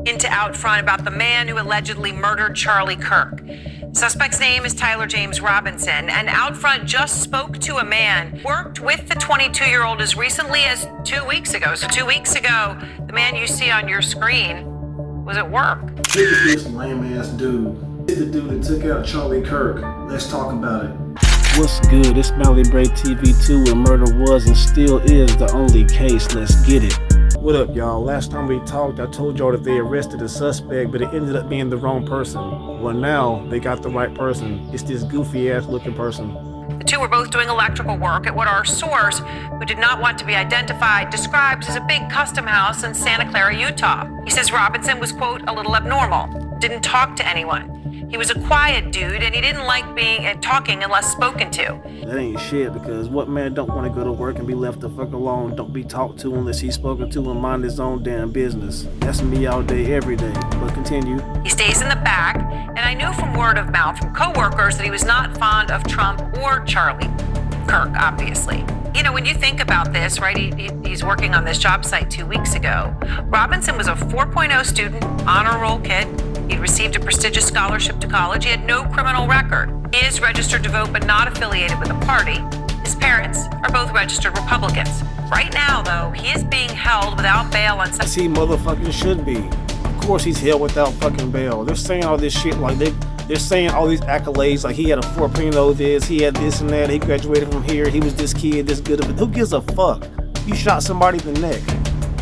into out front about the man who allegedly murdered Charlie Kirk. Suspect's name is Tyler James Robinson, and out front just spoke to a man who worked with the 22-year-old as recently as 2 weeks ago. So 2 weeks ago, the man you see on your screen was at work. Look at this lame-ass dude. This is the dude that took out Charlie Kirk. Let's talk about it. What's good? It's Mally Break TV 2, where murder was and still is the only case. Let's get it. What up, y'all? Last time we talked, I told y'all that they arrested a suspect, but it ended up being the wrong person. Well, now they got the right person. It's this goofy-ass looking person. The two were both doing electrical work at what our source, who did not want to be identified, describes as a big custom house in Santa Clara, Utah. He says Robinson was, quote, a little abnormal, didn't talk to anyone. He was a quiet dude, and he didn't like talking unless spoken to. That ain't shit, because what man don't want to go to work and be left the fuck alone, don't be talked to unless he's spoken to, and mind his own damn business. That's me all day, every day. But continue. He stays in the back, and I knew from word of mouth from coworkers that he was not fond of Trump or Charlie Kirk, obviously. You know, when you think about this, right, he's working on this job site 2 weeks ago. Robinson was a 4.0 student, honor roll kid. He'd received a prestigious scholarship to college. He had no criminal record. He is registered to vote, but not affiliated with a party. His parents are both registered Republicans. Right now, though, he is being held without bail on some... As he motherfucking should be. Of course he's held without fucking bail. They're saying all this shit like they're saying all these accolades, like he had a 4.0 this, he had this and that, he graduated from here, he was this kid, this good of it. Who gives a fuck? You shot somebody in the neck.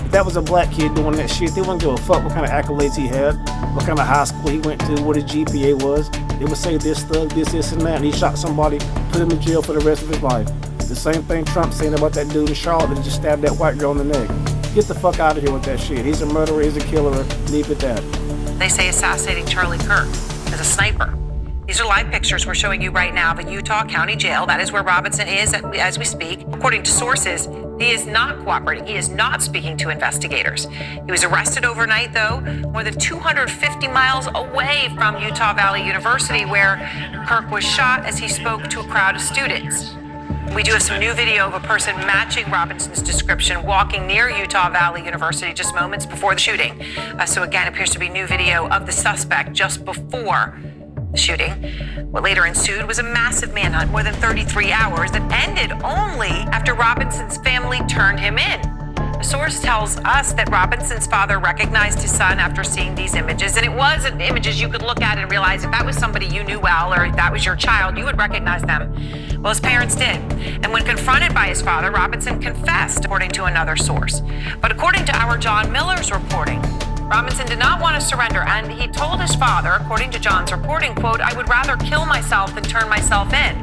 If that was a black kid doing that shit, they wouldn't give a fuck what kind of accolades he had, what kind of high school he went to, what his GPA was. They would say this thug, this and that, and he shot somebody, put him in jail for the rest of his life. The same thing Trump's saying about that dude in Charlotte that just stabbed that white girl in the neck. Get the fuck out of here with that shit. He's a murderer, he's a killer, leave it at that. They say assassinating Charlie Kirk as a sniper. These are live pictures we're showing you right now of a Utah County jail. That is where Robinson is as we speak. According to sources, he is not cooperating. He is not speaking to investigators. He was arrested overnight, though, more than 250 miles away from Utah Valley University, where Kirk was shot as he spoke to a crowd of students. We do have some new video of a person matching Robinson's description walking near Utah Valley University just moments before the shooting. So again, appears to be new video of the suspect just before the shooting. What later ensued was a massive manhunt, more than 33 hours, that ended only after Robinson's family turned him in. A source tells us that Robinson's father recognized his son after seeing these images, and it wasn't images you could look at and realize if that was somebody you knew well or if that was your child, you would recognize them. Well, his parents did. And when confronted by his father, Robinson confessed, according to another source. But according to our John Miller's reporting, Robinson did not want to surrender, and he told his father, according to John's reporting, quote, "I would rather kill myself than turn myself in."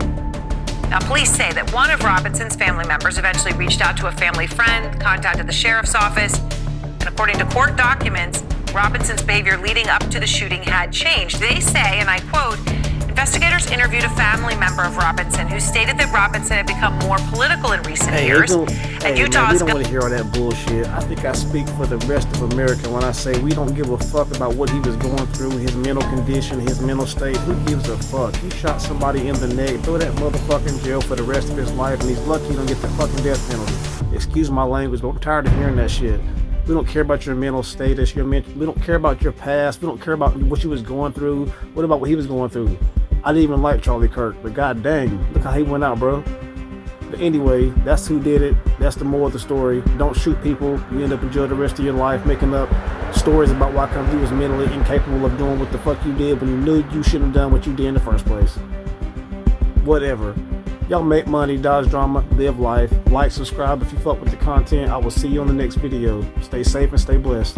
Now, police say that one of Robinson's family members eventually reached out to a family friend, contacted the sheriff's office, and according to court documents, Robinson's behavior leading up to the shooting had changed. They say, and I quote, investigators interviewed a family member of Robinson who stated that Robinson had become more political in recent years. We don't want to hear all that bullshit. I think I speak for the rest of America when I say we don't give a fuck about what he was going through, his mental condition, his mental state. Who gives a fuck? He shot somebody in the neck, throw that motherfucker in jail for the rest of his life, and he's lucky he don't get the fucking death penalty. Excuse my language, but I'm tired of hearing that shit. We don't care about your mental status, we don't care about your past, we don't care about what you was going through. What about what he was going through? I didn't even like Charlie Kirk, but god dang, look how he went out, bro. But anyway, that's who did it. That's the moral of the story. Don't shoot people. You end up in jail the rest of your life making up stories about why come he was mentally incapable of doing what the fuck you did when you knew you shouldn't have done what you did in the first place. Whatever. Y'all make money, dodge drama, live life. Like, subscribe if you fuck with the content. I will see you on the next video. Stay safe and stay blessed.